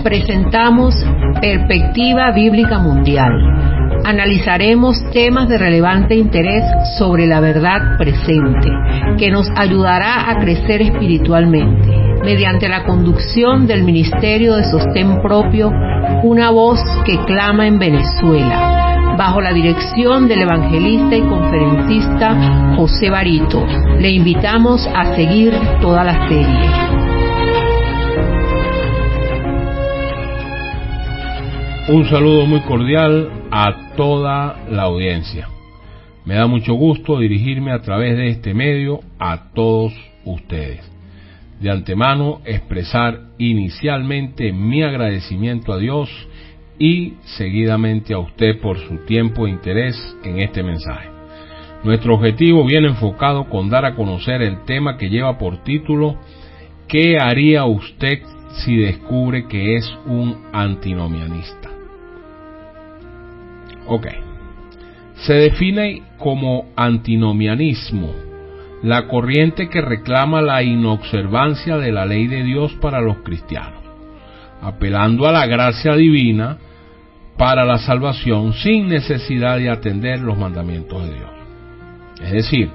presentamos Perspectiva Bíblica Mundial. Analizaremos temas de relevante interés sobre la verdad presente, que nos ayudará a crecer espiritualmente, mediante la conducción del Ministerio de Sostén Propio, una voz que clama en Venezuela, bajo la dirección del evangelista y conferencista José Barito. Le invitamos a seguir toda la serie. Un saludo muy cordial a toda la audiencia. Me da mucho gusto dirigirme a través de este medio a todos ustedes. De antemano, expresar inicialmente mi agradecimiento a Dios y seguidamente a usted por su tiempo e interés en este mensaje. Nuestro objetivo viene enfocado con dar a conocer el tema que lleva por título ¿Qué haría usted si descubre que es un antinomianista? Ok. Se define como antinomianismo la corriente que reclama la inobservancia de la ley de Dios para los cristianos, apelando a la gracia divina para la salvación sin necesidad de atender los mandamientos de Dios. Es decir,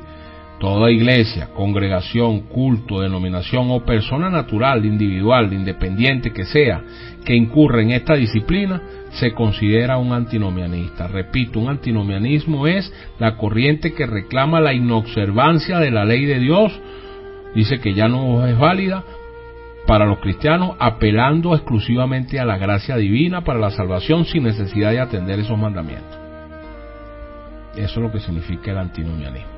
toda iglesia, congregación, culto, denominación o persona natural, individual, independiente que sea, que incurre en esta disciplina, se considera un antinomianista. Repito, un antinomianismo es la corriente que reclama la inobservancia de la ley de Dios, dice que ya no es válida para los cristianos, apelando exclusivamente a la gracia divina para la salvación sin necesidad de atender esos mandamientos. Eso es lo que significa el antinomianismo.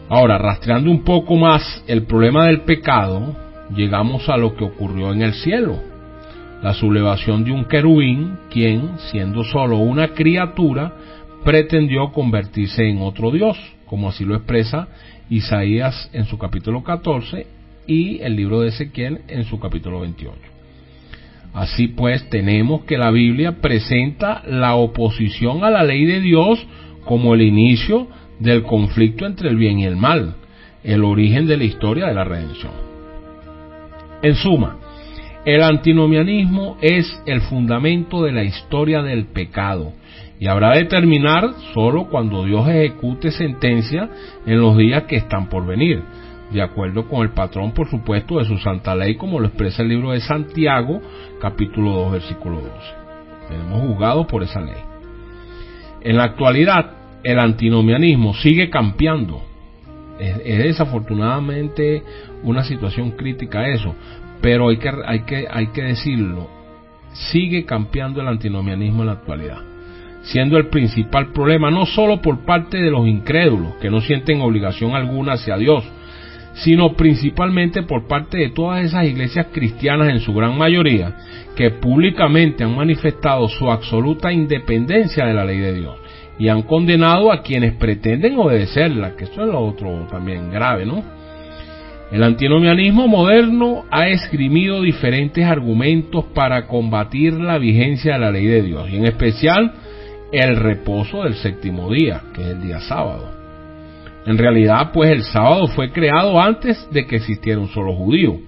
Ahora, rastreando un poco más el problema del pecado, llegamos a lo que ocurrió en el cielo. La sublevación de un querubín, quien, siendo solo una criatura, pretendió convertirse en otro Dios, como así lo expresa Isaías en su capítulo 14 y el libro de Ezequiel en su capítulo 28. Así pues, tenemos que la Biblia presenta la oposición a la ley de Dios como el inicio del conflicto entre el bien y el mal, el origen de la historia de la redención. En suma, el antinomianismo es el fundamento de la historia del pecado y habrá de terminar solo cuando Dios ejecute sentencia en los días que están por venir, de acuerdo con el patrón, por supuesto, de su santa ley, como lo expresa el libro de Santiago, capítulo 2, versículo 12. Tenemos juzgado por esa ley. En la actualidad, el antinomianismo sigue campeando. Es desafortunadamente una situación crítica eso, pero hay que decirlo, sigue campeando el antinomianismo en la actualidad, siendo el principal problema no solo por parte de los incrédulos, que no sienten obligación alguna hacia Dios, sino principalmente por parte de todas esas iglesias cristianas en su gran mayoría, que públicamente han manifestado su absoluta independencia de la ley de Dios, y han condenado a quienes pretenden obedecerla, que eso es lo otro también grave, ¿no? El antinomianismo moderno ha esgrimido diferentes argumentos para combatir la vigencia de la ley de Dios, y en especial el reposo del séptimo día, que es el día sábado. En realidad, pues el sábado fue creado antes de que existiera un solo judío.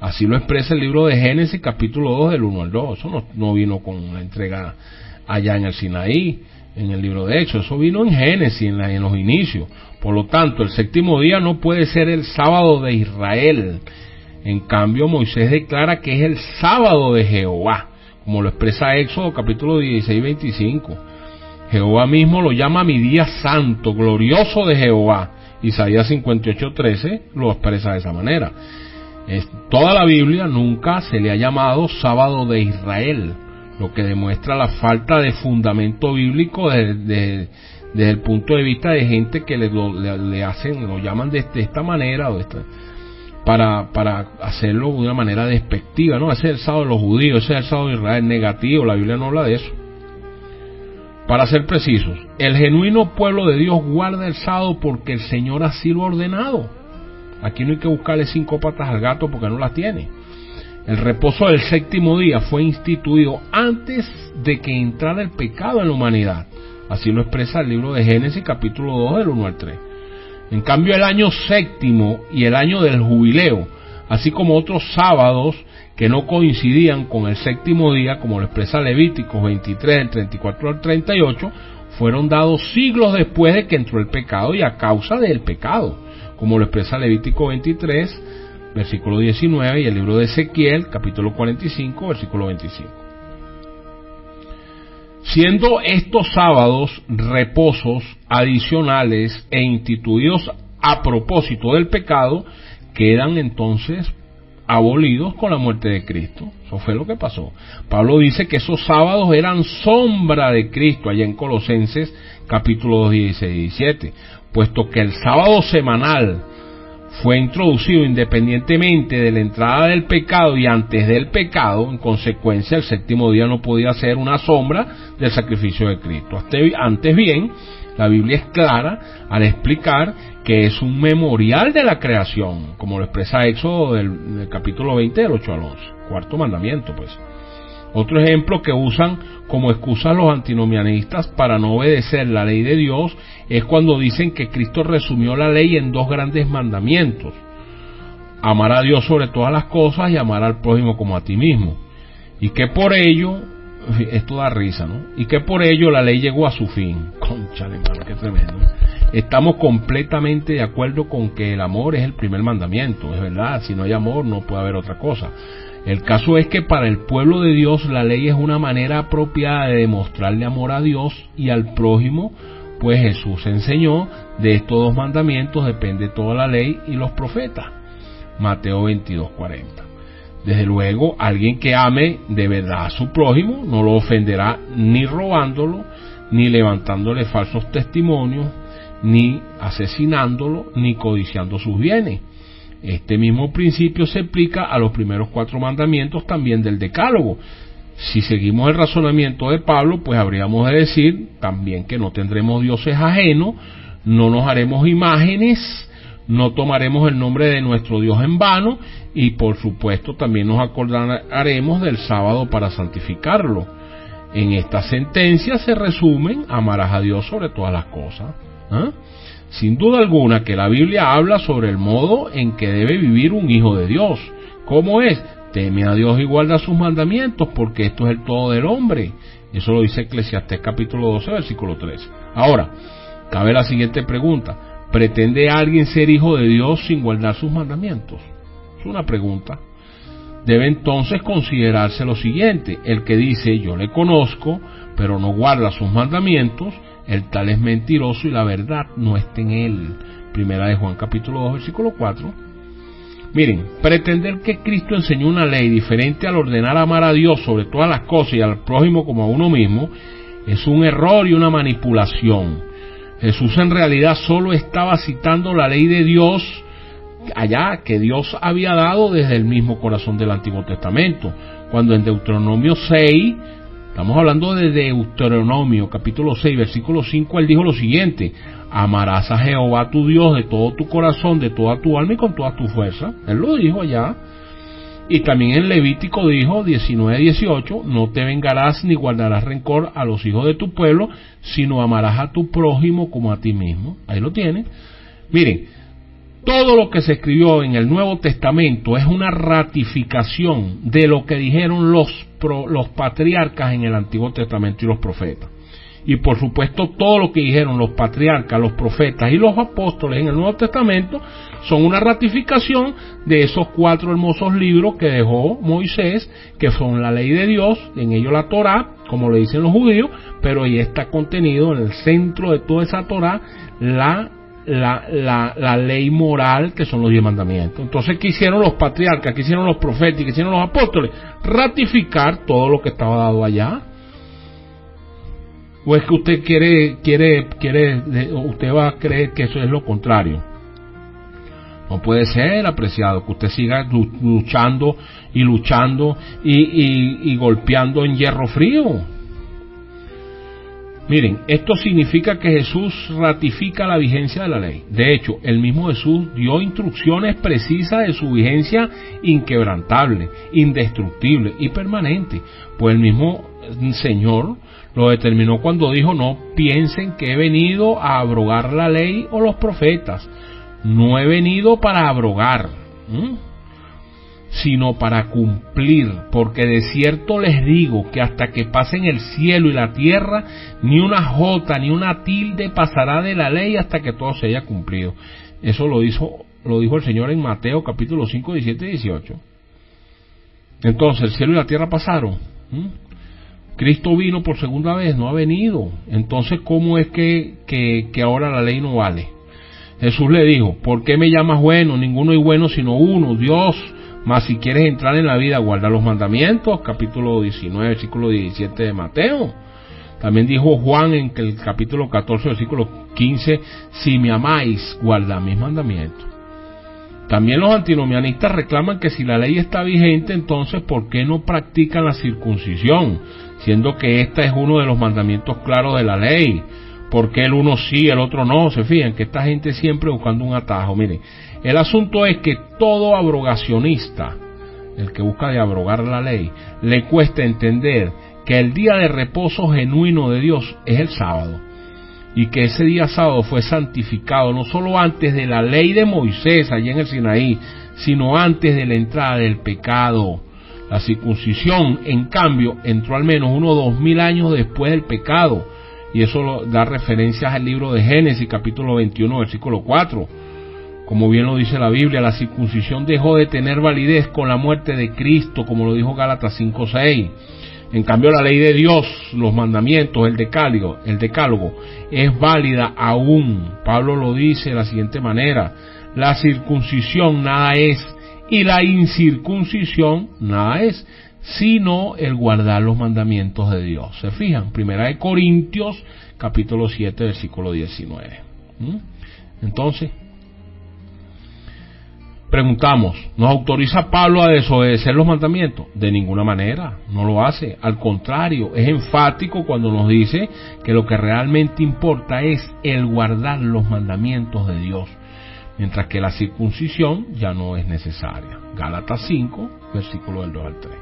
Así lo expresa el libro de Génesis, capítulo 2, del 1 al 2. Eso no vino con la entrega allá en el Sinaí, en el libro de Hechos. Eso vino en Génesis, en los inicios. Por lo tanto, el séptimo día no puede ser el sábado de Israel. En cambio, Moisés declara que es el sábado de Jehová, como lo expresa Éxodo capítulo 16, 25. Jehová mismo lo llama mi día santo, glorioso de Jehová. Isaías 58, 13 lo expresa de esa manera. Toda la Biblia nunca se le ha llamado sábado de Israel, lo que demuestra la falta de fundamento bíblico desde el punto de vista de gente que lo llaman de esta manera para hacerlo de una manera despectiva, ¿no? Ese es el sábado de los judíos, ese es el sábado de Israel, negativo. La Biblia no habla de eso. Para ser precisos, el genuino pueblo de Dios guarda el sábado porque el Señor así lo ha ordenado. Aquí no hay que buscarle 5 patas al gato porque no las tiene. El reposo del séptimo día fue instituido antes de que entrara el pecado en la humanidad. Así lo expresa el libro de Génesis capítulo 2 del 1 al 3. En cambio, el año séptimo y el año del jubileo así como otros sábados que no coincidían con el séptimo día, como lo expresa Levíticos 23, del 34 al 38, fueron dados siglos después de que entró el pecado y a causa del pecado, como lo expresa Levítico 23, versículo 19, y el libro de Ezequiel, capítulo 45, versículo 25. Siendo estos sábados reposos adicionales e instituidos a propósito del pecado, quedan entonces abolidos con la muerte de Cristo. Eso fue lo que pasó. Pablo dice que esos sábados eran sombra de Cristo, allá en Colosenses capítulo 2, 16 y 17, puesto que el sábado semanal fue introducido independientemente de la entrada del pecado y antes del pecado. En consecuencia, el séptimo día no podía ser una sombra del sacrificio de Cristo. Antes bien, la Biblia es clara al explicar que es un memorial de la creación, como lo expresa Éxodo del capítulo 20, del 8 al 11, cuarto mandamiento, pues. Otro ejemplo que usan como excusa los antinomianistas para no obedecer la ley de Dios es cuando dicen que Cristo resumió la ley en dos grandes mandamientos: amar a Dios sobre todas las cosas y amar al prójimo como a ti mismo. Y que por ello, esto da risa, ¿no? Y que por ello la ley llegó a su fin. Cónchale, hermano, qué tremendo. Estamos completamente de acuerdo con que el amor es el primer mandamiento, es verdad. Si no hay amor no puede haber otra cosa. El caso es que para el pueblo de Dios la ley es una manera apropiada de demostrarle amor a Dios y al prójimo, pues Jesús enseñó: de estos dos mandamientos depende toda la ley y los profetas. Mateo 22:40. Desde luego, alguien que ame de verdad a su prójimo no lo ofenderá ni robándolo, ni levantándole falsos testimonios, ni asesinándolo, ni codiciando sus bienes. Este mismo principio se aplica a los primeros 4 mandamientos también del Decálogo. Si seguimos el razonamiento de Pablo, pues habríamos de decir también que no tendremos dioses ajenos, no nos haremos imágenes, no tomaremos el nombre de nuestro Dios en vano, y por supuesto también nos acordaremos del sábado para santificarlo. En esta sentencia se resumen: amarás a Dios sobre todas las cosas. Sin duda alguna que la Biblia habla sobre el modo en que debe vivir un hijo de Dios. ¿Cómo es? Teme a Dios y guarda sus mandamientos, porque esto es el todo del hombre. Eso lo dice Eclesiastés capítulo 12, versículo 13. Ahora, cabe la siguiente pregunta: ¿pretende alguien ser hijo de Dios sin guardar sus mandamientos? Es una pregunta. Debe entonces considerarse lo siguiente: el que dice yo le conozco, pero no guarda sus mandamientos, el tal es mentiroso y la verdad no está en él. Primera de Juan capítulo 2, versículo 4. Miren, pretender que Cristo enseñó una ley diferente al ordenar amar a Dios sobre todas las cosas y al prójimo como a uno mismo es un error y una manipulación. Jesús en realidad solo estaba citando la ley de Dios allá que Dios había dado desde el mismo corazón del Antiguo Testamento, cuando en Deuteronomio 6, estamos hablando de Deuteronomio capítulo 6, versículo 5, él dijo lo siguiente: amarás a Jehová tu Dios de todo tu corazón, de toda tu alma y con toda tu fuerza. Él lo dijo allá. Y también en Levítico dijo 19:18: no te vengarás ni guardarás rencor a los hijos de tu pueblo, sino amarás a tu prójimo como a ti mismo. Ahí lo tienen. Miren, todo lo que se escribió en el Nuevo Testamento es una ratificación de lo que dijeron los patriarcas en el Antiguo Testamento y los profetas. Y por supuesto todo lo que dijeron los patriarcas, los profetas y los apóstoles en el Nuevo Testamento son una ratificación de esos 4 hermosos libros que dejó Moisés, que son la ley de Dios, en ello la Torá, como le dicen los judíos, pero ahí está contenido en el centro de toda esa Torá la ley moral, que son los 10 mandamientos. Entonces, ¿qué hicieron los patriarcas? ¿Qué hicieron los profetas? ¿Qué hicieron los apóstoles? Ratificar todo lo que estaba dado allá. ¿O es que usted usted va a creer que eso es lo contrario? No puede ser, apreciado, que usted siga luchando y golpeando en hierro frío. Miren, esto significa que Jesús ratifica la vigencia de la ley. De hecho, el mismo Jesús dio instrucciones precisas de su vigencia inquebrantable, indestructible y permanente. Pues el mismo Señor lo determinó cuando dijo: no piensen que he venido a abrogar la ley o los profetas. No he venido para abrogar. sino para cumplir, porque de cierto les digo que hasta que pasen el cielo y la tierra, ni una jota ni una tilde pasará de la ley hasta que todo se haya cumplido. Eso lo dijo el Señor en Mateo capítulo 5, 17 y 18. Entonces, el cielo y la tierra pasaron. Cristo vino por segunda vez, no ha venido. Entonces, ¿cómo es que ahora la ley no vale? Jesús le dijo: ¿por qué me llamas bueno? Ninguno es bueno sino uno, Dios. Mas si quieres entrar en la vida, guarda los mandamientos. Capítulo 19, versículo 17 de Mateo. También dijo Juan en el capítulo 14, versículo 15: si me amáis, guardad mis mandamientos. También los antinomianistas reclaman que si la ley está vigente, entonces ¿por qué no practican la circuncisión? Siendo que esta es uno de los mandamientos claros de la ley. ¿Por qué el uno sí, el otro no? Se fijan que esta gente siempre buscando un atajo. Miren, el asunto es que todo abrogacionista, el que busca de abrogar la ley, le cuesta entender que el día de reposo genuino de Dios es el sábado, y que ese día sábado fue santificado no solo antes de la ley de Moisés allá en el Sinaí, sino antes de la entrada del pecado. La circuncisión, en cambio, entró al menos unos 2000 años después del pecado, y eso da referencias al libro de Génesis capítulo 21 versículo 4. Como bien lo dice la Biblia, la circuncisión dejó de tener validez con la muerte de Cristo, como lo dijo Gálatas 5:6. En cambio, la ley de Dios, los mandamientos, el decálogo, es válida aún. Pablo lo dice de la siguiente manera: la circuncisión nada es, y la incircuncisión nada es, sino el guardar los mandamientos de Dios. ¿Se fijan? Primera de Corintios, capítulo 7, versículo 19. Entonces, preguntamos, ¿nos autoriza Pablo a desobedecer los mandamientos? De ninguna manera, no lo hace. Al contrario, es enfático cuando nos dice que lo que realmente importa es el guardar los mandamientos de Dios, mientras que la circuncisión ya no es necesaria. Gálatas 5, versículo del 2 al 3.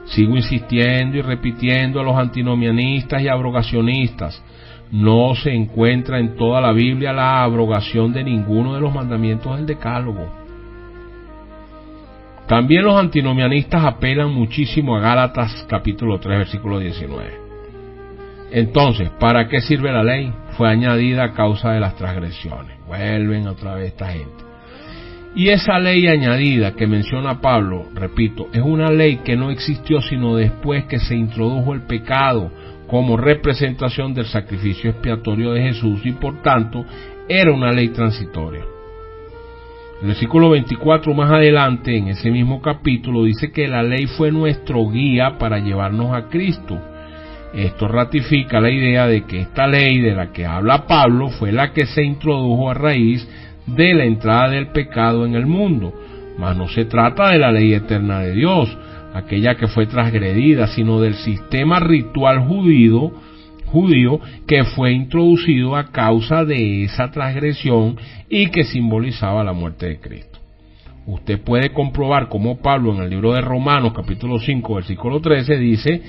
Sigo insistiendo y repitiendo a los antinomianistas y abrogacionistas: no se encuentra en toda la Biblia la abrogación de ninguno de los mandamientos del decálogo. También los antinomianistas apelan muchísimo a Gálatas capítulo 3 versículo 19. Entonces, ¿para qué sirve la ley? Fue añadida a causa de las transgresiones. Vuelven otra vez esta gente. Y esa ley añadida que menciona Pablo, repito, es una ley que no existió sino después que se introdujo el pecado como representación del sacrificio expiatorio de Jesús, y por tanto era una ley transitoria. El versículo 24 más adelante en ese mismo capítulo dice que la ley fue nuestro guía para llevarnos a Cristo. Esto ratifica la idea de que esta ley de la que habla Pablo fue la que se introdujo a raíz de la entrada del pecado en el mundo, mas no se trata de la ley eterna de Dios, aquella que fue transgredida, sino del sistema ritual judío que fue introducido a causa de esa transgresión y que simbolizaba la muerte de Cristo. Usted puede comprobar cómo Pablo en el libro de Romanos capítulo 5 versículo 13 dice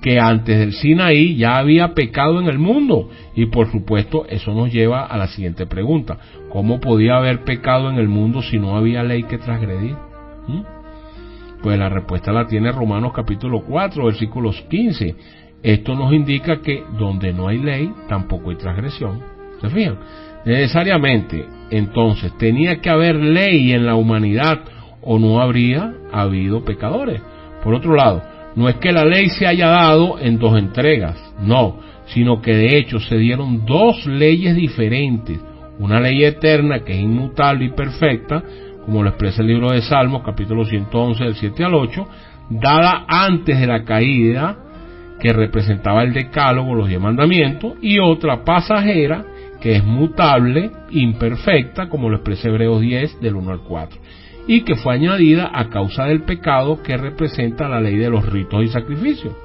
que antes del Sinaí ya había pecado en el mundo, y por supuesto eso nos lleva a la siguiente pregunta: ¿cómo podía haber pecado en el mundo si no había ley que transgredir? Pues la respuesta la tiene Romanos capítulo 4 versículos 15. Esto nos indica que donde no hay ley tampoco hay transgresión. ¿Se fijan? Necesariamente entonces tenía que haber ley en la humanidad o no habría habido pecadores. Por otro lado, no es que la ley se haya dado en dos entregas, no, sino que de hecho se dieron dos leyes diferentes: una ley eterna que es inmutable y perfecta, como lo expresa el libro de Salmos capítulo 111 del 7 al 8, dada antes de la caída, que representaba el decálogo, los 10 mandamientos, y otra pasajera que es mutable, imperfecta, como lo expresa Hebreos 10 del 1 al 4, y que fue añadida a causa del pecado, que representa la ley de los ritos y sacrificios.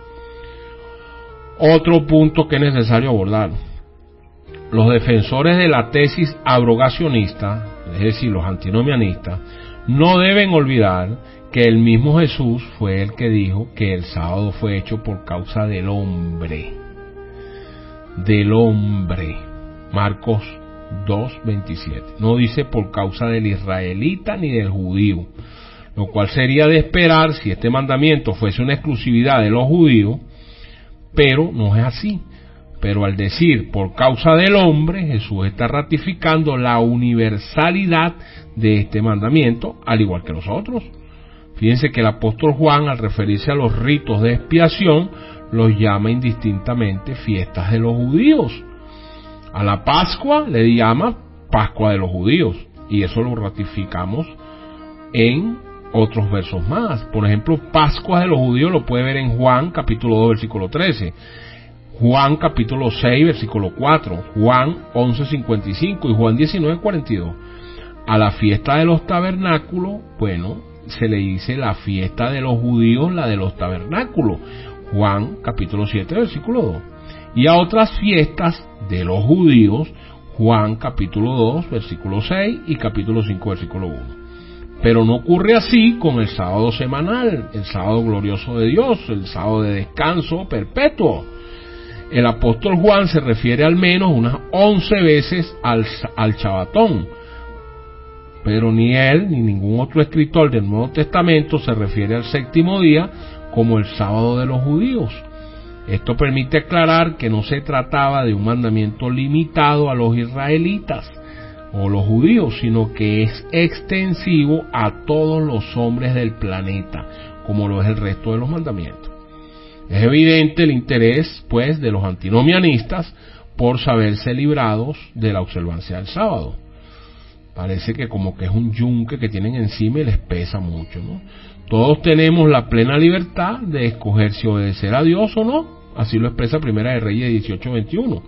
Otro punto que es necesario abordar: los defensores de la tesis abrogacionista, es decir, los antinomianistas, no deben olvidar que el mismo Jesús fue el que dijo que el sábado fue hecho por causa del hombre. Marcos 2:27. No dice por causa del israelita ni del judío. lo cual sería de esperar si este mandamiento fuese una exclusividad de los judíos, pero no es así. Pero al decir por causa del hombre, Jesús está ratificando la universalidad de este mandamiento, al igual que los otros. Fíjense que el apóstol Juan, al referirse a los ritos de expiación, los llama indistintamente fiestas de los judíos. A la Pascua le llama Pascua de los judíos, y eso lo ratificamos en otros versos más. Por ejemplo, Pascua de los judíos lo puede ver en Juan capítulo 2 versículo 13, Juan capítulo 6 versículo 4, Juan 11:55 y Juan 19:42. A la fiesta de los tabernáculos, bueno, se le dice la fiesta de los judíos, la de los tabernáculos, Juan capítulo 7 versículo 2. Y a otras fiestas de los judíos, Juan capítulo 2 versículo 6 y capítulo 5 versículo 1. Pero no ocurre así con el sábado semanal, el sábado glorioso de Dios, el sábado de descanso perpetuo. El apóstol Juan se refiere al menos unas 11 veces al Shabatón, pero ni él ni ningún otro escritor del Nuevo Testamento se refiere al séptimo día como el sábado de los judíos. Esto permite aclarar que no se trataba de un mandamiento limitado a los israelitas o los judíos, sino que es extensivo a todos los hombres del planeta, como lo es el resto de los mandamientos. Es evidente el interés, pues, de los antinomianistas por saberse librados de la observancia del sábado. Parece que como que es un yunque que tienen encima y les pesa mucho, ¿no? Todos tenemos la plena libertad de escoger si obedecer a Dios o no. Así lo expresa Primera de Reyes 18:21.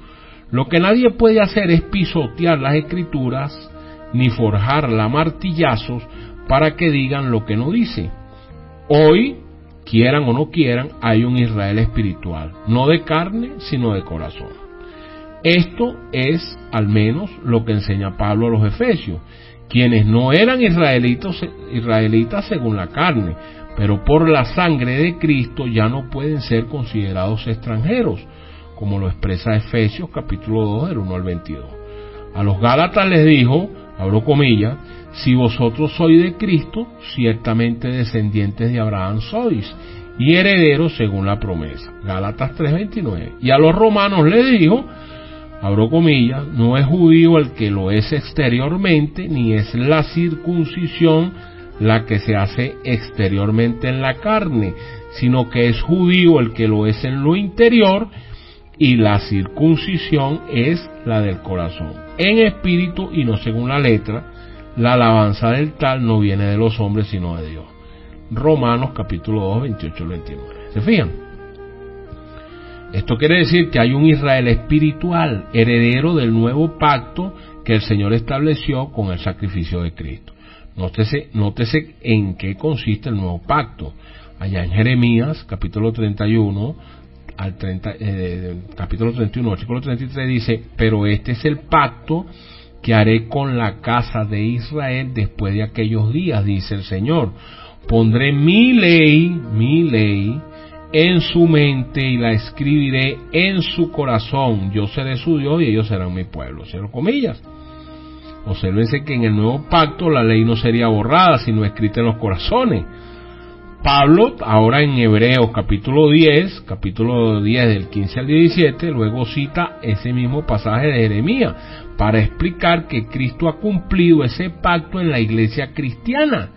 Lo que nadie puede hacer es pisotear las escrituras ni forjarla a martillazos para que digan lo que no dice. Hoy, quieran o no quieran, hay un Israel espiritual, no de carne, sino de corazón. Esto es al menos lo que enseña Pablo a los Efesios, quienes no eran israelitas según la carne, pero por la sangre de Cristo ya no pueden ser considerados extranjeros, como lo expresa Efesios capítulo 2 del 1 al 22. A los Gálatas les dijo, abro comillas, si vosotros sois de Cristo, ciertamente descendientes de Abraham sois, y herederos según la promesa. Gálatas 3:29. Y a los romanos les dijo, abro comillas, no es judío el que lo es exteriormente, ni es la circuncisión la que se hace exteriormente en la carne, sino que es judío el que lo es en lo interior, y la circuncisión es la del corazón, en espíritu y no según la letra. La alabanza del tal no viene de los hombres sino de Dios. Romanos capítulo 2, 28 al 29. ¿Se fijan? Esto quiere decir que hay un Israel espiritual, heredero del nuevo pacto que el Señor estableció con el sacrificio de Cristo. Nótese en qué consiste el nuevo pacto. Allá en Jeremías, capítulo 31, capítulo 31, versículo 33 dice, pero este es el pacto que haré con la casa de Israel después de aquellos días, dice el Señor. Pondré mi ley en su mente y la escribiré en su corazón. Yo seré su Dios y ellos serán mi pueblo. Cierro comillas. Obsérvense que en el nuevo pacto la ley no sería borrada, sino escrita en los corazones. Pablo, ahora en Hebreos capítulo 10 del 15 al 17, luego cita ese mismo pasaje de Jeremías para explicar que Cristo ha cumplido ese pacto en la iglesia cristiana.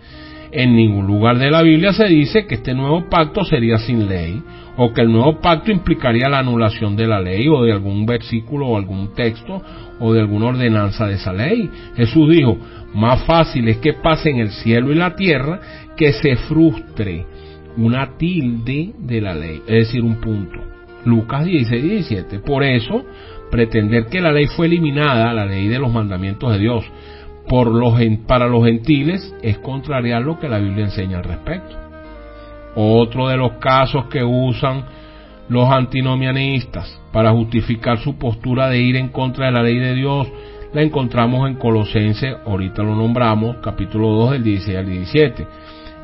En ningún lugar de la Biblia se dice que este nuevo pacto sería sin ley, o que el nuevo pacto implicaría la anulación de la ley, o de algún versículo, o algún texto, o de alguna ordenanza de esa ley. Jesús dijo, más fácil es que pasen el cielo y la tierra que se frustre una tilde de la ley, es decir, un punto. Lucas 16:17. Por eso, pretender que la ley fue eliminada, la ley de los mandamientos de Dios, para los gentiles, es contrariar lo que la Biblia enseña al respecto. Otro de los casos que usan los antinomianistas para justificar su postura de ir en contra de la ley de Dios, la encontramos en Colosenses, ahorita lo nombramos, capítulo 2 del 16 al 17.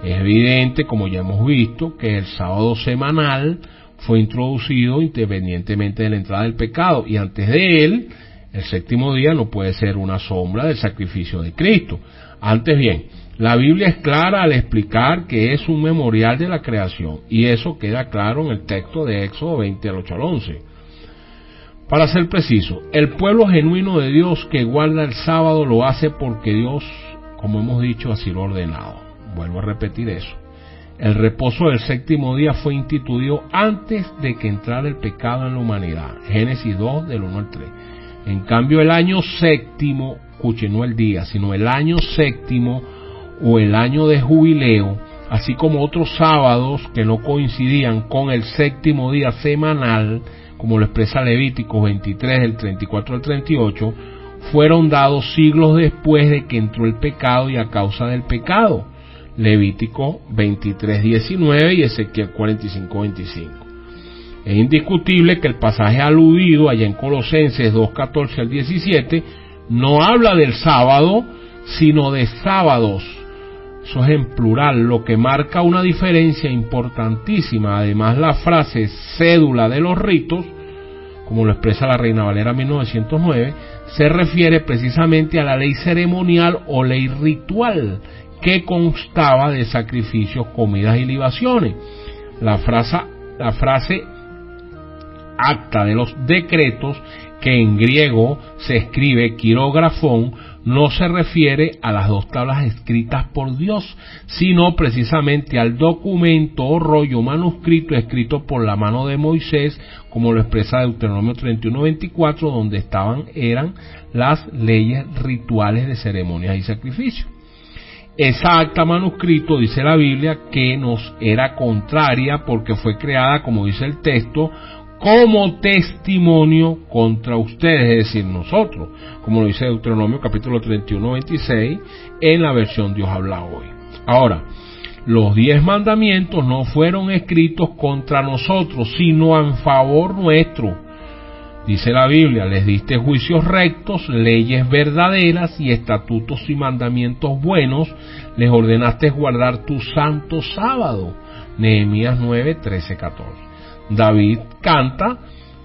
Es evidente, como ya hemos visto, que el sábado semanal fue introducido independientemente de la entrada del pecado, y antes de él, El séptimo día no puede ser una sombra del sacrificio de Cristo. Antes bien, la Biblia es clara al explicar que es un memorial de la creación, y eso queda claro en el texto de Éxodo 20, al 8 al 11. Para ser preciso, el pueblo genuino de Dios que guarda el sábado lo hace porque Dios, como hemos dicho, así lo ha ordenado. Vuelvo a repetir eso. El reposo del séptimo día fue instituido antes de que entrara el pecado en la humanidad. Génesis 2, del 1 al 3. En cambio, el año séptimo, escuchen, no el día, sino el año séptimo o el año de jubileo, así como otros sábados que no coincidían con el séptimo día semanal, como lo expresa Levítico 23, del 34 al 38, fueron dados siglos después de que entró el pecado y a causa del pecado. Levítico 23, 19 y Ezequiel 45, 25. Es indiscutible que el pasaje aludido allá en Colosenses 2, 14 al 17 no habla del sábado, sino de sábados. Eso es en plural, lo que marca una diferencia importantísima. Además, la frase cédula de los ritos, como lo expresa la Reina Valera 1909, se refiere precisamente a la ley ceremonial o ley ritual, que constaba de sacrificios, comidas y libaciones. La frase acta de los decretos, que en griego se escribe quirógrafón, no se refiere a las 2 tablas escritas por Dios, sino precisamente al documento o rollo manuscrito escrito por la mano de Moisés, como lo expresa Deuteronomio 31:24, donde eran las leyes rituales de ceremonias y sacrificios. Esa acta manuscrito, dice la Biblia, que nos era contraria porque fue creada, como dice el texto, como testimonio contra ustedes, es decir, nosotros, como lo dice Deuteronomio capítulo 31, 26, en la versión Dios habla hoy. Ahora, los 10 mandamientos no fueron escritos contra nosotros, sino en favor nuestro. Dice la Biblia, les diste juicios rectos, leyes verdaderas y estatutos y mandamientos buenos, les ordenaste guardar tu santo sábado. Nehemías 9, 13, 14. David canta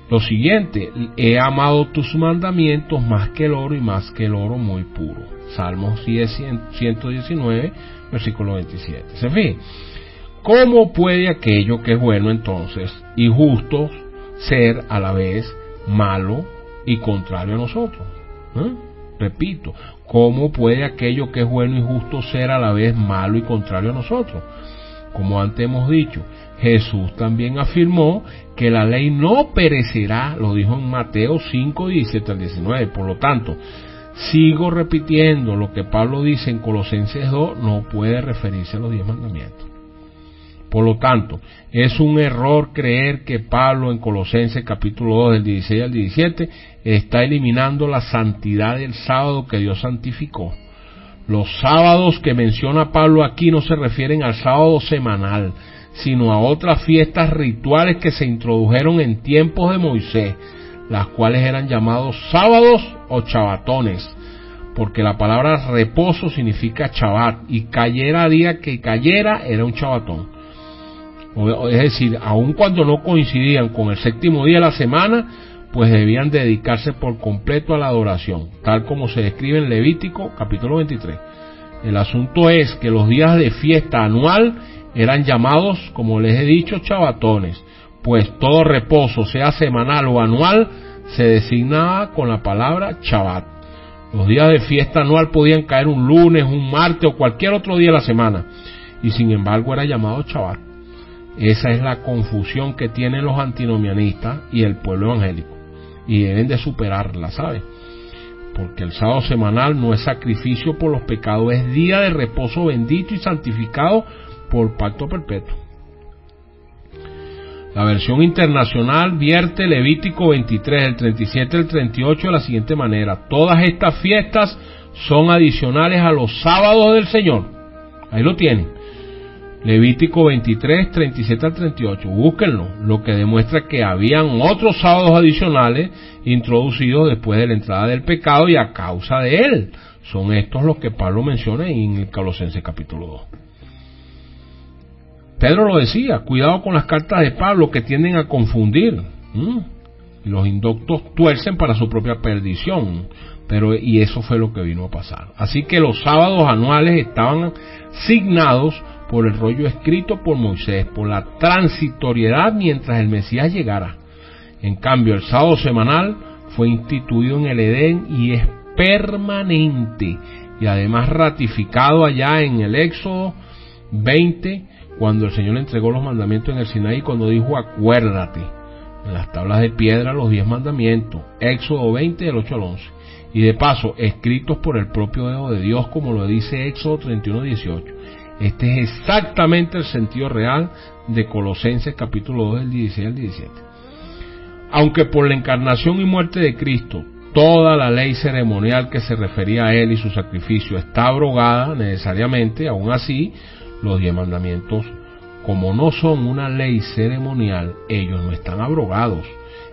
lo siguiente: he amado tus mandamientos más que el oro y más que el oro muy puro. Salmos 119, versículo 27. ¿Se fijan? ¿Cómo puede aquello que es bueno entonces y justo ser a la vez malo y contrario a nosotros? Repito, ¿cómo puede aquello que es bueno y justo ser a la vez malo y contrario a nosotros? Como antes hemos dicho, Jesús también afirmó que la ley no perecerá, lo dijo en Mateo 5, 17 al 19. Por lo tanto, sigo repitiendo lo que Pablo dice en Colosenses 2, no puede referirse a los 10 mandamientos. Por lo tanto, es un error creer que Pablo en Colosenses capítulo 2 del 16 al 17 está eliminando la santidad del sábado que Dios santificó. Los sábados que menciona Pablo aquí no se refieren al sábado semanal, sino a otras fiestas rituales que se introdujeron en tiempos de Moisés, las cuales eran llamados sábados o chabatones, porque la palabra reposo significa chabat, y cayera día que cayera era un chabatón. Es decir, aun cuando no coincidían con el séptimo día de la semana, pues debían dedicarse por completo a la adoración, tal como se describe en Levítico capítulo 23. El asunto es que los días de fiesta anual eran llamados, como les he dicho, chabatones, pues todo reposo, sea semanal o anual, se designaba con la palabra chabat. Los días de fiesta anual podían caer un lunes, un martes o cualquier otro día de la semana, y sin embargo era llamado chabat. Esa es la confusión que tienen los antinomianistas y el pueblo evangélico, y deben de superarla, ¿sabe? Porque el sábado semanal no es sacrificio por los pecados, es día de reposo bendito y santificado por pacto perpetuo. La versión internacional vierte Levítico 23, del 37 al 38 de la siguiente manera: todas estas fiestas son adicionales a los sábados del Señor. Ahí lo tienen. Levítico 23, 37 al 38, búsquenlo, lo que demuestra que habían otros sábados adicionales introducidos después de la entrada del pecado y a causa de él. Son estos los que Pablo menciona en el Colosenses capítulo 2. Pedro lo decía, cuidado con las cartas de Pablo que tienden a confundir. y los indoctos tuercen para su propia perdición. Y eso fue lo que vino a pasar. Así que los sábados anuales estaban signados por el rollo escrito por Moisés, por la transitoriedad mientras el Mesías llegara. En cambio, el sábado semanal fue instituido en el Edén y es permanente, y además ratificado allá en el Éxodo 20, cuando el Señor le entregó los mandamientos en el Sinaí, cuando dijo: acuérdate, en las tablas de piedra, los 10 mandamientos. Éxodo 20, del 8 al 11. Y de paso, escritos por el propio dedo de Dios, como lo dice Éxodo 31, 18. Este es exactamente el sentido real de Colosenses capítulo 2, del 16 al 17. Aunque por la encarnación y muerte de Cristo, toda la ley ceremonial que se refería a Él y su sacrificio está abrogada necesariamente, aún así, los 10 mandamientos, como no son una ley ceremonial, ellos no están abrogados.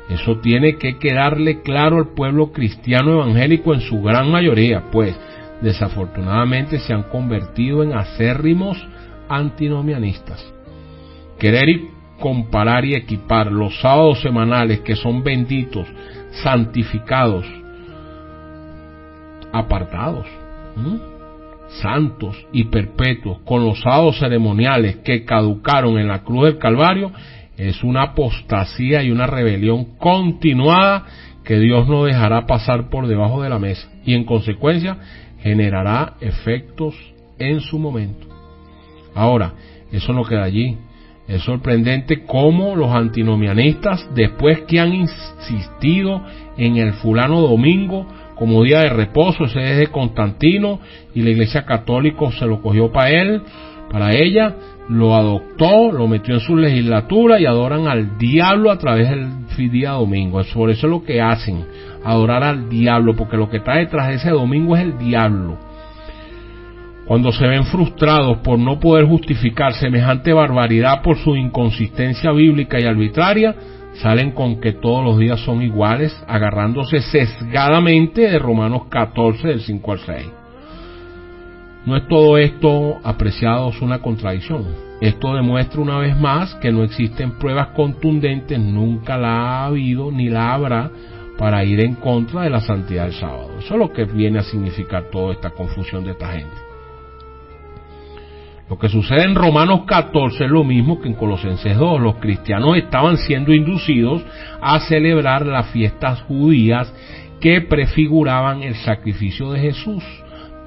Eso tiene que quedarle claro al pueblo cristiano evangélico en su gran mayoría, pues desafortunadamente se han convertido en acérrimos antinomianistas. Querer comparar y equipar los sábados semanales, que son benditos, santificados, apartados, santos y perpetuos, con los sábados ceremoniales que caducaron en la cruz del Calvario, es una apostasía y una rebelión continuada que Dios no dejará pasar por debajo de la mesa, y en consecuencia generará efectos en su momento. Ahora, eso no queda allí. Es sorprendente cómo los antinomianistas, después que han insistido en el fulano domingo como día de reposo, ese es de Constantino, y la Iglesia Católica se lo cogió para ella, lo adoptó, lo metió en su legislatura, y adoran al diablo a través del día domingo. Por eso es lo que hacen, adorar al diablo, porque lo que está detrás de ese domingo es el diablo. Cuando se ven frustrados por no poder justificar semejante barbaridad por su inconsistencia bíblica y arbitraria, salen con que todos los días son iguales, agarrándose sesgadamente de Romanos 14, del 5 al 6. No es todo esto, apreciados, una contradicción. Esto demuestra una vez más que no existen pruebas contundentes, nunca la ha habido ni la habrá, para ir en contra de la santidad del sábado. Eso es lo que viene a significar toda esta confusión de esta gente. Lo que sucede en Romanos 14 es lo mismo que en Colosenses 2. Los cristianos estaban siendo inducidos a celebrar las fiestas judías que prefiguraban el sacrificio de Jesús.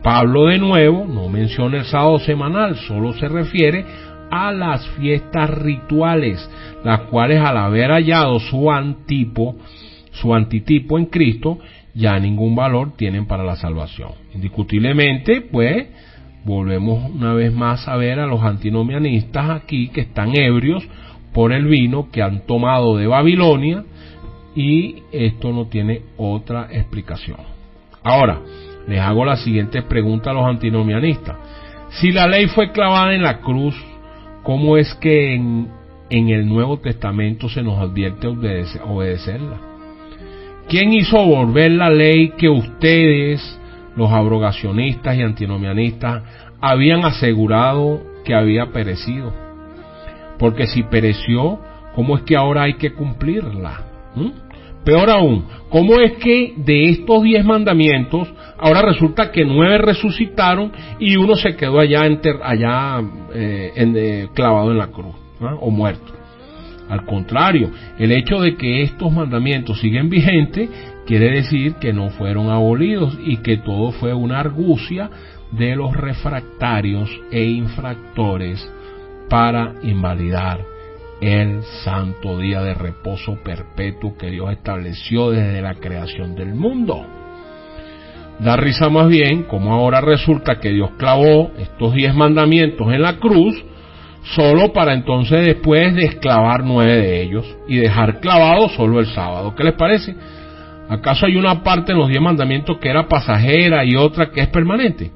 Pablo, de nuevo, no menciona el sábado semanal, solo se refiere a las fiestas rituales, las cuales, al haber hallado su antitipo en Cristo, ya ningún valor tienen para la salvación. Indiscutiblemente, pues, volvemos una vez más a ver a los antinomianistas aquí, que están ebrios por el vino que han tomado de Babilonia, y esto no tiene otra explicación. Ahora, les hago la siguiente pregunta a los antinomianistas. Si la ley fue clavada en la cruz, ¿cómo es que en el Nuevo Testamento se nos advierte obedecerla? ¿Quién hizo volver la ley que ustedes, los abrogacionistas y antinomianistas, habían asegurado que había perecido? Porque si pereció, ¿cómo es que ahora hay que cumplirla? Peor aún, ¿cómo es que de estos 10 mandamientos ahora resulta que 9 resucitaron y uno se quedó clavado en la cruz, o muerto? Al contrario, el hecho de que estos mandamientos siguen vigentes quiere decir que no fueron abolidos y que todo fue una argucia de los refractarios e infractores para invalidar el santo día de reposo perpetuo que Dios estableció desde la creación del mundo. Da risa más bien como ahora resulta que Dios clavó estos 10 mandamientos en la cruz solo para entonces después desclavar 9 de ellos y dejar clavado solo el sábado. ¿Qué les parece? ¿Acaso hay una parte en los 10 mandamientos que era pasajera y otra que es permanente?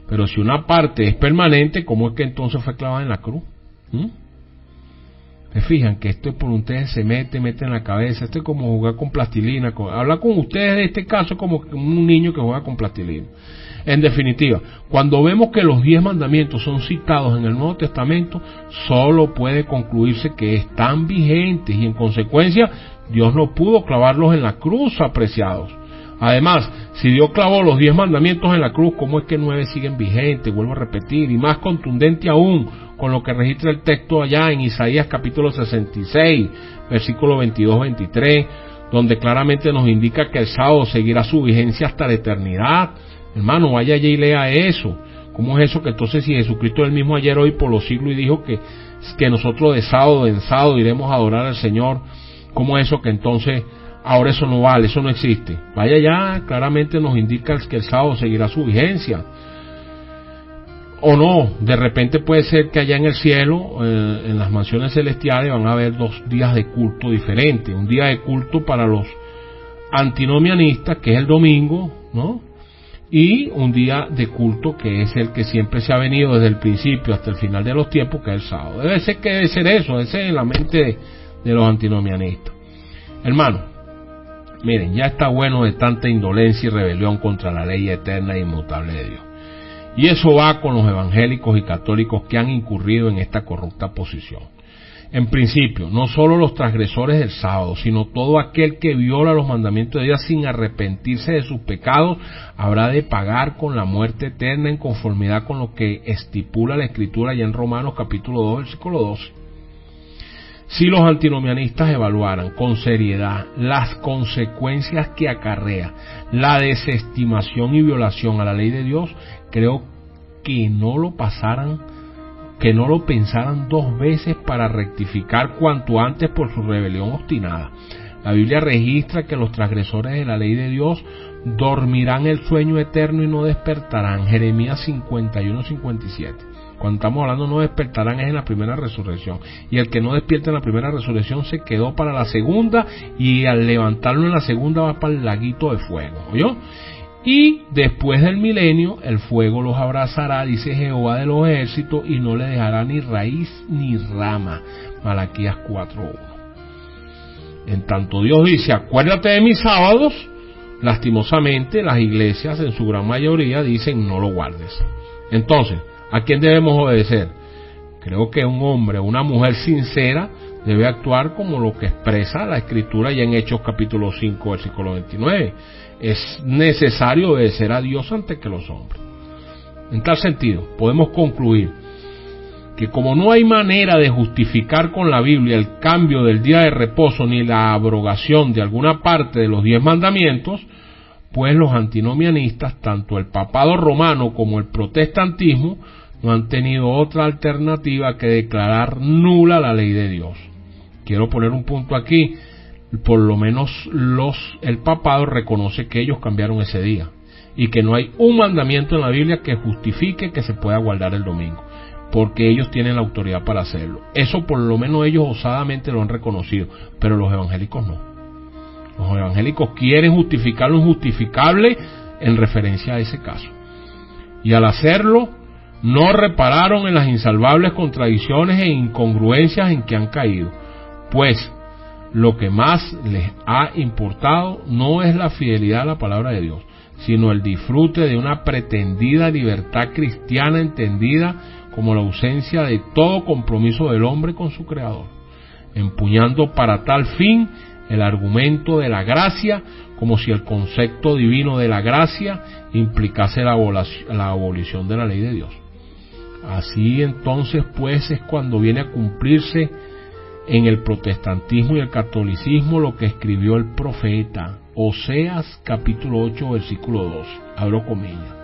Pero si una parte es permanente, ¿cómo es que entonces fue clavada en la cruz? Se fijan que esto es por ustedes, se mete en la cabeza. Esto es como jugar con plastilina. Hablar con ustedes de este caso es como un niño que juega con plastilina. En definitiva, cuando vemos que los 10 mandamientos son citados en el Nuevo Testamento, solo puede concluirse que están vigentes y en consecuencia Dios no pudo clavarlos en la cruz, apreciados. Además, si Dios clavó los 10 mandamientos en la cruz, ¿cómo es que 9 siguen vigentes? Vuelvo a repetir, y más contundente aún con lo que registra el texto allá en Isaías capítulo 66, versículo 22-23, donde claramente nos indica que el sábado seguirá su vigencia hasta la eternidad. Hermano, vaya allá y lea eso. ¿Cómo es eso que entonces si Jesucristo es el mismo ayer, hoy, por los siglos y dijo que nosotros de sábado en sábado iremos a adorar al Señor? ¿Cómo es eso que entonces ahora eso no vale, eso no existe? Vaya allá, claramente nos indica que el sábado seguirá su vigencia. O no, de repente puede ser que allá en el cielo, en las mansiones celestiales, van a haber 2 días de culto diferentes. Un día de culto para los antinomianistas, que es el domingo, ¿no? Y un día de culto que es el que siempre se ha venido desde el principio hasta el final de los tiempos, que es el sábado. Debe ser eso, debe ser en la mente de los antinomianistas. Hermano, miren, ya está bueno de tanta indolencia y rebelión contra la ley eterna e inmutable de Dios. Y eso va con los evangélicos y católicos que han incurrido en esta corrupta posición. En principio, no solo los transgresores del sábado, sino todo aquel que viola los mandamientos de Dios sin arrepentirse de sus pecados, habrá de pagar con la muerte eterna en conformidad con lo que estipula la Escritura allá en Romanos capítulo 2, versículo 12. Si los antinomianistas evaluaran con seriedad las consecuencias que acarrea la desestimación y violación a la ley de Dios, creo que no lo pensaran 2 veces para rectificar cuanto antes por su rebelión obstinada. La Biblia registra que los transgresores de la ley de Dios dormirán el sueño eterno y no despertarán. Jeremías 51-57. Cuando estamos hablando no despertarán es en la primera resurrección. Y el que no despierta en la primera resurrección se quedó para la segunda, y al levantarlo en la segunda va para el laguito de fuego. ¿Oyó? Y después del milenio el fuego los abrazará, dice Jehová de los ejércitos, y no le dejará ni raíz ni rama. Malaquías 4:1. En tanto Dios dice, acuérdate de mis sábados, lastimosamente las iglesias en su gran mayoría dicen, no lo guardes. Entonces, ¿a quién debemos obedecer? Creo que un hombre o una mujer sincera debe actuar como lo que expresa la Escritura ya en Hechos capítulo 5, versículo 29. Es necesario obedecer a Dios antes que los hombres. En tal sentido, podemos concluir que como no hay manera de justificar con la Biblia el cambio del día de reposo ni la abrogación de alguna parte de los 10 mandamientos, pues los antinomianistas, tanto el papado romano como el protestantismo, no han tenido otra alternativa que declarar nula la ley de Dios. Quiero poner un punto aquí. Por lo menos el papado reconoce que ellos cambiaron ese día y que no hay un mandamiento en la Biblia que justifique que se pueda guardar el domingo, porque ellos tienen la autoridad para hacerlo. Eso por lo menos ellos osadamente lo han reconocido, pero los evangélicos no. Los evangélicos quieren justificar lo injustificable en referencia a ese caso, y al hacerlo no repararon en las insalvables contradicciones e incongruencias en que han caído, pues lo que más les ha importado no es la fidelidad a la palabra de Dios, sino el disfrute de una pretendida libertad cristiana entendida como la ausencia de todo compromiso del hombre con su Creador, empuñando para tal fin el argumento de la gracia, como si el concepto divino de la gracia implicase la abolición de la ley de Dios. Así entonces pues es cuando viene a cumplirse en el protestantismo y el catolicismo lo que escribió el profeta Oseas capítulo 8 versículo 2, abro comillas: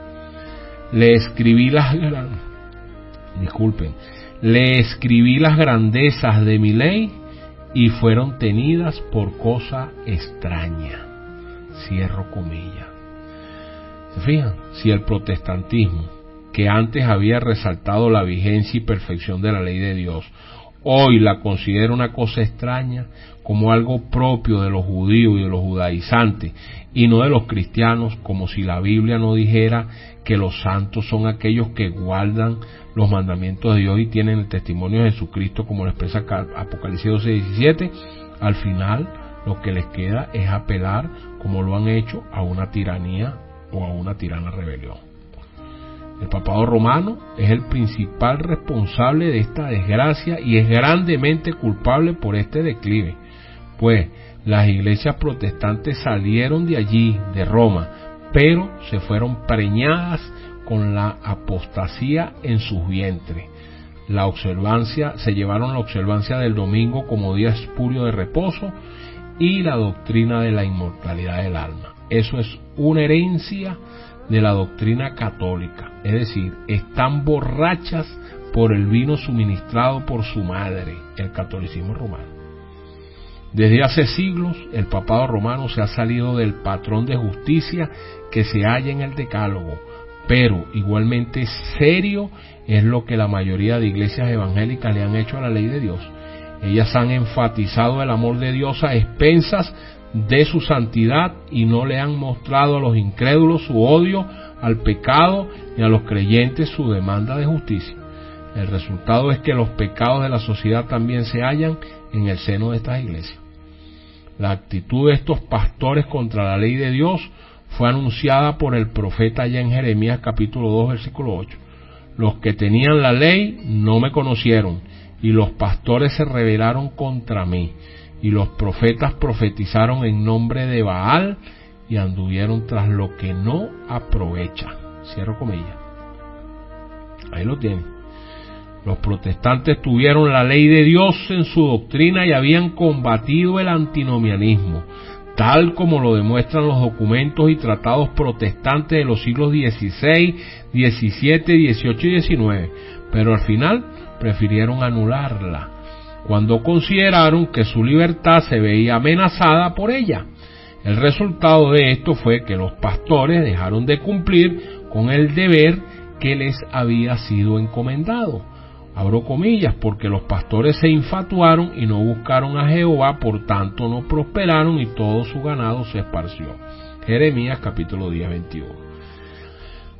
le escribí las grandezas de mi ley y fueron tenidas por cosa extraña, cierro comillas. ¿Se fijan? Si el protestantismo, que antes había resaltado la vigencia y perfección de la ley de Dios, hoy la considera una cosa extraña, como algo propio de los judíos y de los judaizantes, y no de los cristianos, como si la Biblia no dijera que los santos son aquellos que guardan los mandamientos de Dios y tienen el testimonio de Jesucristo, como lo expresa Apocalipsis 12:17. Al final, lo que les queda es apelar, como lo han hecho, a una tiranía o a una tirana rebelión. El papado romano es el principal responsable de esta desgracia y es grandemente culpable por este declive, pues las iglesias protestantes salieron de allí, de Roma, pero se fueron preñadas con la apostasía en sus vientres. Se llevaron la observancia del domingo como día espurio de reposo y la doctrina de la inmortalidad del alma. Eso es una herencia de la doctrina católica, es decir, están borrachas por el vino suministrado por su madre, el catolicismo romano. Desde hace siglos, el papado romano se ha salido del patrón de justicia que se halla en el Decálogo, pero igualmente serio es lo que la mayoría de iglesias evangélicas le han hecho a la ley de Dios. Ellas han enfatizado el amor de Dios a expensas de su santidad y no le han mostrado a los incrédulos su odio al pecado ni a los creyentes su demanda de justicia. El resultado es que los pecados de la sociedad también se hallan en el seno de estas iglesias. La actitud de estos pastores contra la ley de Dios fue anunciada por el profeta ya en Jeremías capítulo 2 versículo 8. Los que tenían la ley no me conocieron, y los pastores se rebelaron contra mí, y los profetas profetizaron en nombre de Baal y anduvieron tras lo que no aprovecha. Cierro comillas. Ahí lo tienen. Los protestantes tuvieron la ley de Dios en su doctrina y habían combatido el antinomianismo, tal como lo demuestran los documentos y tratados protestantes de los siglos XVI, XVII, XVIII y XIX, pero al final prefirieron anularla, cuando consideraron que su libertad se veía amenazada por ella. El resultado de esto fue que los pastores dejaron de cumplir con el deber que les había sido encomendado. Abro comillas, porque los pastores se infatuaron y no buscaron a Jehová, por tanto no prosperaron y todo su ganado se esparció. Jeremías capítulo 10, 21.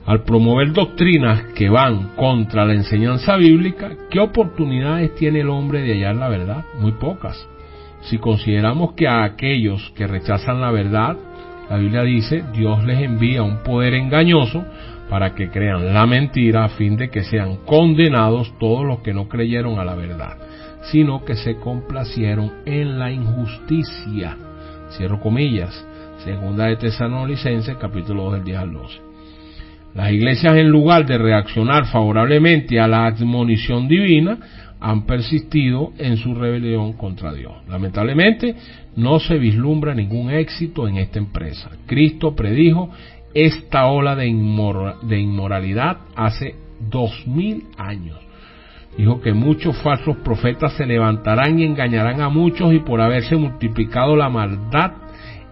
Al promover doctrinas que van contra la enseñanza bíblica, ¿qué oportunidades tiene el hombre de hallar la verdad? Muy pocas. Si consideramos que a aquellos que rechazan la verdad, la Biblia dice, Dios les envía un poder engañoso para que crean la mentira, a fin de que sean condenados todos los que no creyeron a la verdad, sino que se complacieron en la injusticia. Cierro comillas. Segunda de Tesalonicenses, capítulo 2, del 10 al 12. Las iglesias, en lugar de reaccionar favorablemente a la admonición divina, han persistido en su rebelión contra Dios. Lamentablemente, no se vislumbra ningún éxito en esta empresa. Cristo predijo esta ola de inmoralidad hace 2000 años. Dijo que muchos falsos profetas se levantarán y engañarán a muchos, y por haberse multiplicado la maldad,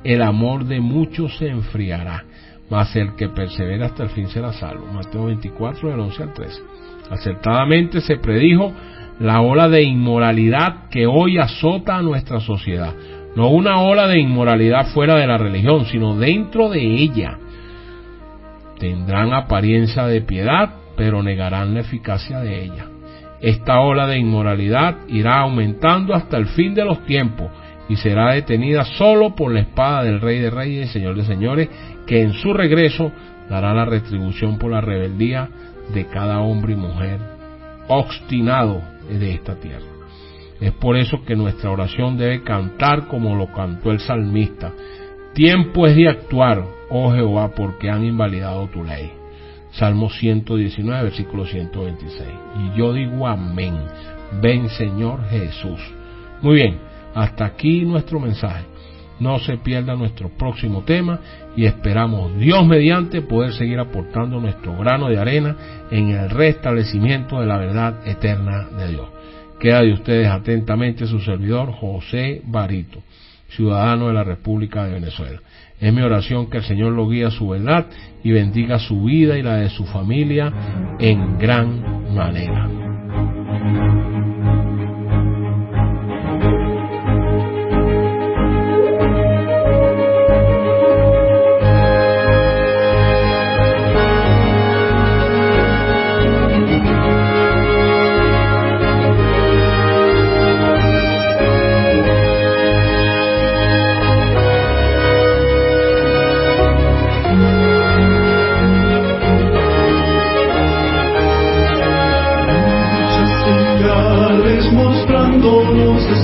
el amor de muchos se enfriará, mas el que persevera hasta el fin será salvo. Mateo 24, del 11 al 13. Acertadamente se predijo la ola de inmoralidad que hoy azota a nuestra sociedad. No una ola de inmoralidad fuera de la religión, sino dentro de ella. Tendrán apariencia de piedad, pero negarán la eficacia de ella. Esta ola de inmoralidad irá aumentando hasta el fin de los tiempos y será detenida solo por la espada del Rey de Reyes y Señor de Señores, que en su regreso dará la retribución por la rebeldía de cada hombre y mujer obstinado de esta tierra. Es por eso que nuestra oración debe cantar como lo cantó el salmista: tiempo es de actuar, oh Jehová, porque han invalidado tu ley. Salmo 119, versículo 126. Y yo digo amén. Ven, Señor Jesús. Muy bien, hasta aquí nuestro mensaje. No se pierda nuestro próximo tema y esperamos, Dios mediante, poder seguir aportando nuestro grano de arena en el restablecimiento de la verdad eterna de Dios. Queda de ustedes atentamente su servidor José Barito, ciudadano de la República de Venezuela. Es mi oración que el Señor lo guíe a su verdad y bendiga su vida y la de su familia en gran manera.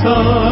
cantar.